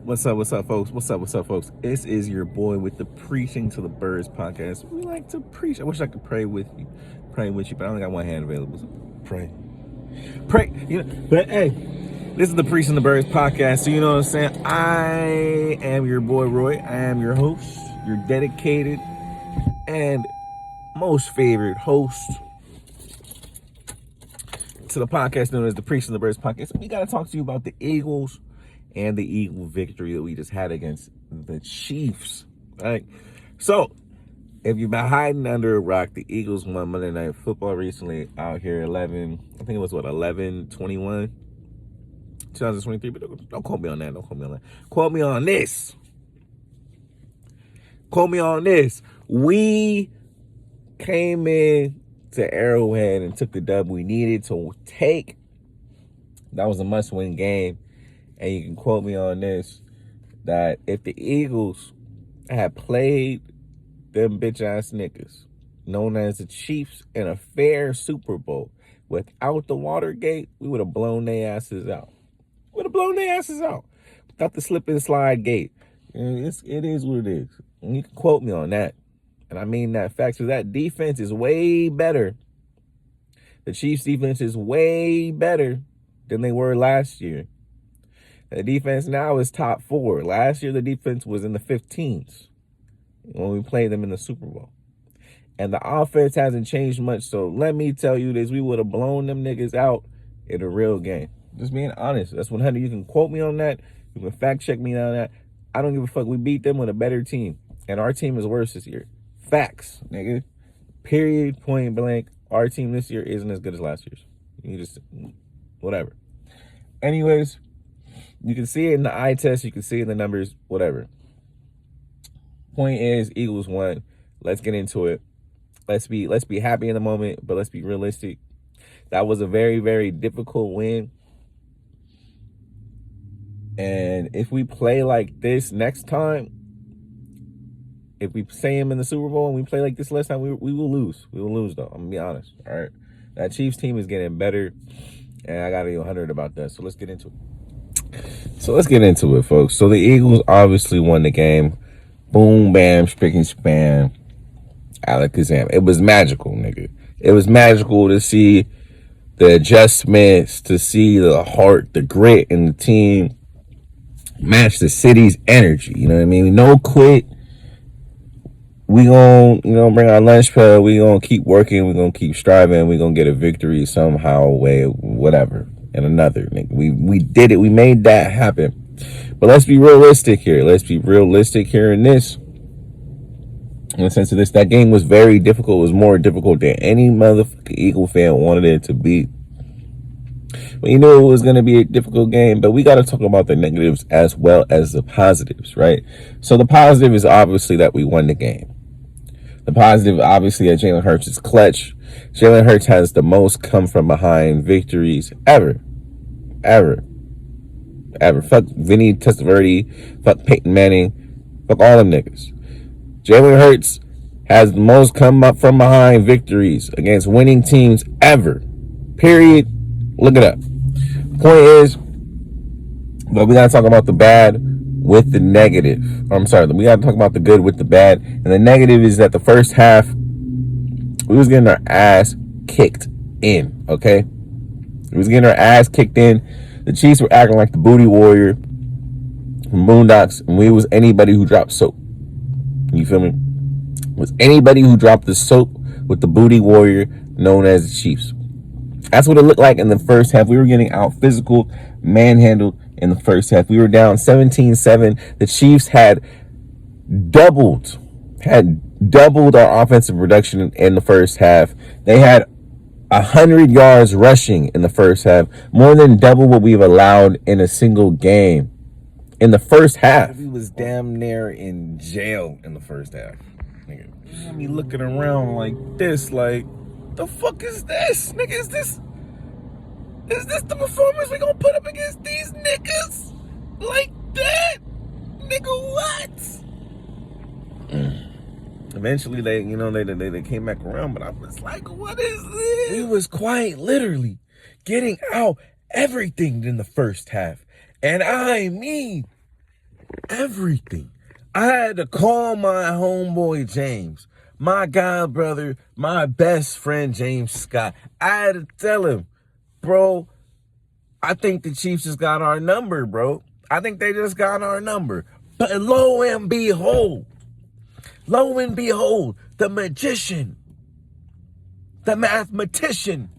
What's up, folks? What's up, folks? This is your boy with the Preaching to the Birds podcast. We like to preach. I wish I could pray with you, but I only got one hand available. So pray. But hey, this is the Preaching to the Birds podcast. So you know what I'm saying? I am your boy Roy. I am your host, your dedicated and most favorite host to the podcast known as the Preaching to the Birds podcast. We got to talk to you about the Eagles and the Eagle victory that we just had against the Chiefs, right? So, if you've been hiding under a rock, the Eagles won Monday Night Football recently out here 11-21, 2023, but don't quote me on that, Quote me on this. We came in to Arrowhead and took the dub we needed to take. That was a must-win game. And you can quote me on this, that if the Eagles had played them bitch-ass niggas, known as the Chiefs, in a fair Super Bowl without the Watergate, we would have blown their asses out. Without the slip and slide gate. It is what it is. And you can quote me on that. And I mean that fact. So that defense is way better. The Chiefs' defense is way better than they were last year. The defense now is top 4. Last year, the defense was in the 15s when we played them in the Super Bowl. And the offense hasn't changed much. So let me tell you this. We would have blown them niggas out in a real game. Just being honest. That's 100. You can quote me on that. You can fact check me on that. I don't give a fuck. We beat them with a better team. And our team is worse this year. Facts, nigga. Period, point blank. Our team this year isn't as good as last year's. You just, whatever. Anyways, you can see it in the eye test. You can see it in the numbers, whatever. Point is, Eagles won. Let's get into it. Let's be happy in the moment, but let's be realistic. That was a very, very difficult win. And if we play like this next time, if we say him in the Super Bowl and we play like this last time, we will lose. We will lose, though. I'm going to be honest. All right. That Chiefs team is getting better, and I got to be 100 about that. So let's get into it. Folks. So the Eagles obviously won the game. Boom, bam, spick and span. Alakazam. It was magical, nigga. It was magical to see the adjustments, to see the heart, the grit in the team match the city's energy. You know what I mean? No quit. We gonna, bring our lunch pail. We gonna keep working. We gonna keep striving. We gonna get a victory somehow, way, whatever. And another, nigga. We did it. We made that happen. But let's be realistic here. In the sense of this, that game was very difficult. It was more difficult than any motherfucking Eagle fan wanted it to be. But you knew it was going to be a difficult game. But we got to talk about the negatives as well as the positives, right? So the positive is obviously that we won the game. The positive, obviously, that Jalen Hurts is clutch. Jalen Hurts has the most come from behind victories ever. Fuck Vinny Testaverde. Fuck Peyton Manning. Fuck all them niggas. Jalen Hurts has the most come up from behind victories against winning teams ever. Period. Look it up. Point is, but we gotta talk about the bad with the negative. We gotta talk about the good with the bad. And the negative is that the first half, we was getting our ass kicked in, okay? We was getting our ass kicked in. The Chiefs were acting like the booty warrior from Boondocks, and we was anybody who dropped soap. You feel me? Was anybody who dropped the soap with the booty warrior known as the Chiefs. That's what it looked like in the first half. We were getting out physical, manhandled in the first half. We were down 17-7. The Chiefs had doubled our offensive production in the first half. They had 100 yards rushing in the first half, more than double what we've allowed in a single game. In the first half, we was damn near in jail in the first half. Nigga, you got me looking around like this, like, the fuck is this? Nigga, is this the performance we gonna put up against these niggas? Like that? Nigga, what? Eventually, they came back around, but I was like, what is this? We was quite literally getting out everything in the first half. And I mean, Everything. I had to call my homeboy James, my god brother, my best friend James Scott. I had to tell him, bro, I think the Chiefs just got our number, bro. I think they just got our number. But lo and behold, the magician, the mathematician,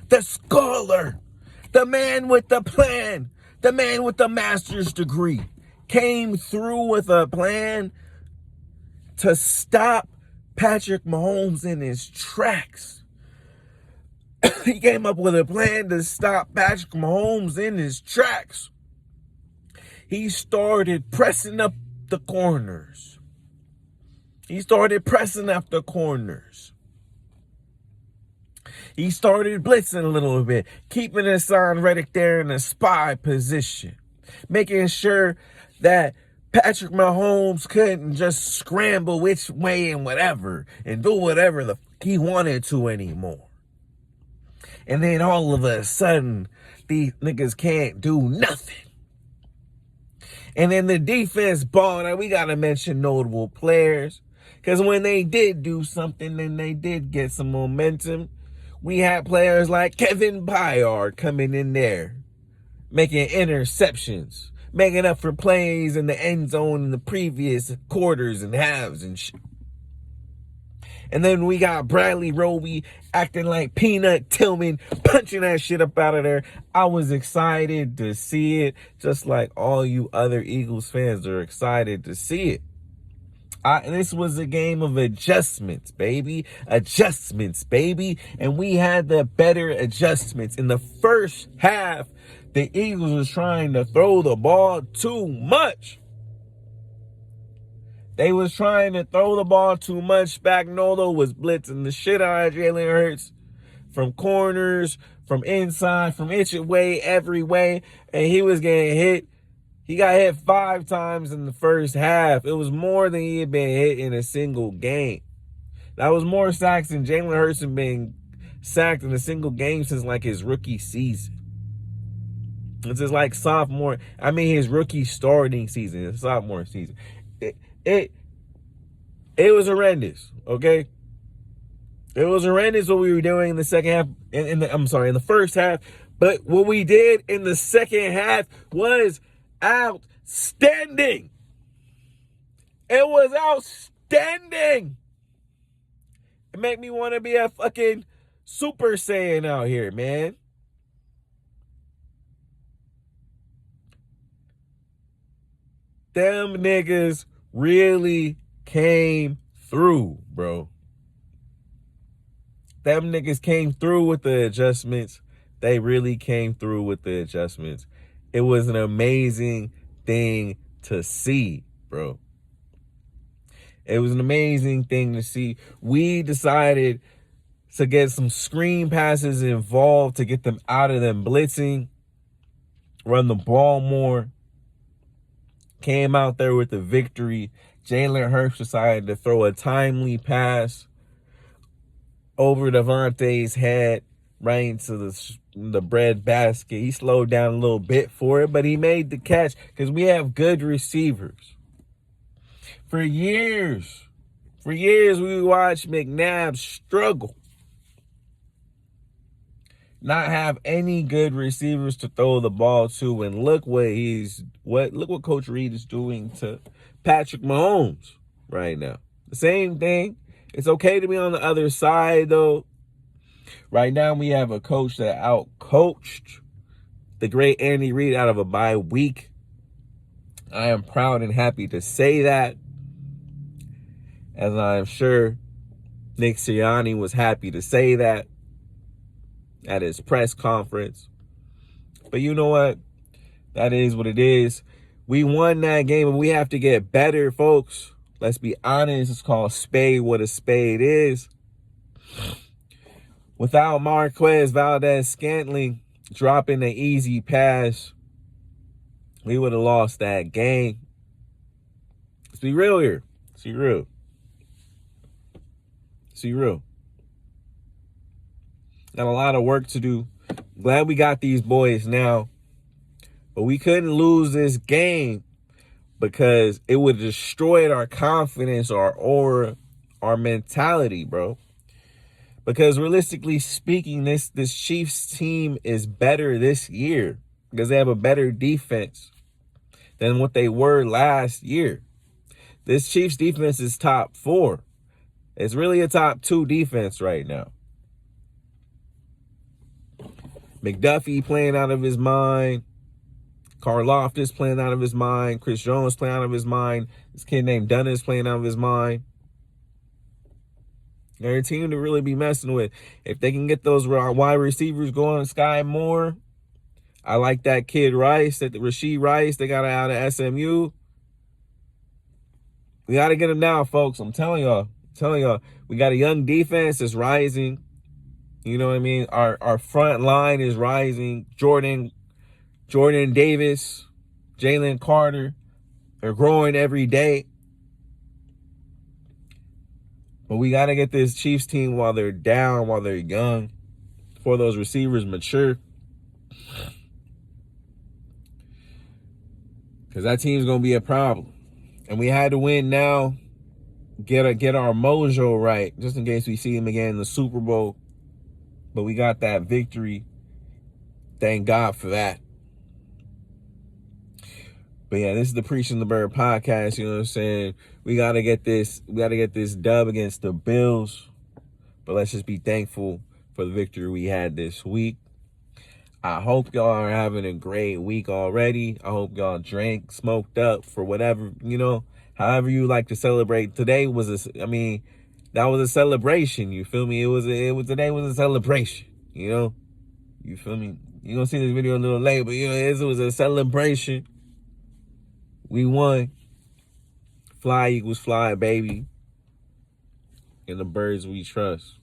the scholar, the man with the plan, the man with the master's degree came through with a plan to stop Patrick Mahomes in his tracks. He came up with a plan to stop Patrick Mahomes in his tracks. He started pressing up the corners. He started blitzing a little bit, keeping Hassan Reddick there in a spy position, making sure that Patrick Mahomes couldn't just scramble which way and whatever and do whatever the fuck he wanted to anymore. And then all of a sudden, these niggas can't do nothing. And then the defense ball. Now we got to mention notable players. Because when they did do something, then they did get some momentum. We had players like Kevin Byard coming in there, making interceptions, making up for plays in the end zone in the previous quarters and halves and shit. And then we got Bradley Roby acting like Peanut Tillman, punching that shit up out of there. I was excited to see it, just like all you other Eagles fans are excited to see it. This was a game of adjustments, baby. And we had the better adjustments. In the first half, the Eagles was trying to throw the ball too much. They was trying to throw the ball too much. Spagnolo was blitzing the shit out of Jalen Hurts from corners, from inside, from each way, every way. And he was getting hit. He got hit 5 times in the first half. It was more than he had been hit in a single game. That was more sacks than Jalen Hurts had been sacked in a single game since like his rookie season. It's just like his rookie starting season, his sophomore season. It was horrendous, okay? It was horrendous what we were doing in the second half, in the first half. But what we did in the second half was outstanding. It was outstanding. It made me want to be a fucking Super Saiyan out here, man. Them niggas really came through, bro. Them niggas came through with the adjustments. They really came through with the adjustments. It was an amazing thing to see, bro. It was an amazing thing to see. We decided to get some screen passes involved to get them out of them blitzing, run the ball more. Came out there with the victory. Jalen Hurts decided to throw a timely pass over Devontae's head right into the bread basket. He slowed down a little bit for it, but he made the catch because we have good receivers. For years, we watched McNabb struggle. Not have any good receivers to throw the ball to, and look what Coach Reed is doing to Patrick Mahomes right now. The same thing. It's okay to be on the other side though. Right now we have a coach that out-coached the great Andy Reid out of a bye week. I am proud and happy to say that, as I am sure Nick Sirianni was happy to say that at his press conference. But you know what? That is what it is. We won that game, and we have to get better, folks. Let's be honest. It's called spade what a spade is. Without Marquez Valdes-Scantling dropping an easy pass, we would have lost that game. Let's be real here. Let's be real. Let's be real. Got a lot of work to do. Glad we got these boys now. But we couldn't lose this game because it would have destroyed our confidence, our aura, our mentality, bro. Because realistically speaking, this Chiefs team is better this year because they have a better defense than what they were last year. This Chiefs defense is top 4. It's really a top 2 defense right now. McDuffie playing out of his mind. Karlaftis playing out of his mind. Chris Jones playing out of his mind. This kid named Dunn is playing out of his mind. They're a team to really be messing with. If they can get those wide receivers going, Sky Moore. I like that kid Rice, that Rashid Rice. They got out of SMU. We got to get him now, folks. I'm telling y'all. We got a young defense that's rising. You know what I mean? Our front line is rising. Jordan Davis, Jalen Carter. They're growing every day. But we got to get this Chiefs team while they're down, while they're young, before those receivers mature. Because that team's going to be a problem. And we had to win now, get our mojo right, just in case we see them again in the Super Bowl. But we got that victory. Thank God for that. But yeah, this is the Preaching the Bird podcast. You know what I'm saying? We gotta get this dub against the Bills. But let's just be thankful for the victory we had this week. I hope y'all are having a great week already. I hope y'all drank, smoked up for whatever, however you like to celebrate. Today was that was a celebration. You feel me? Today was a celebration. You feel me? You're gonna see this video a little late, but it was a celebration. We won. Fly Eagles fly, baby. And the birds we trust.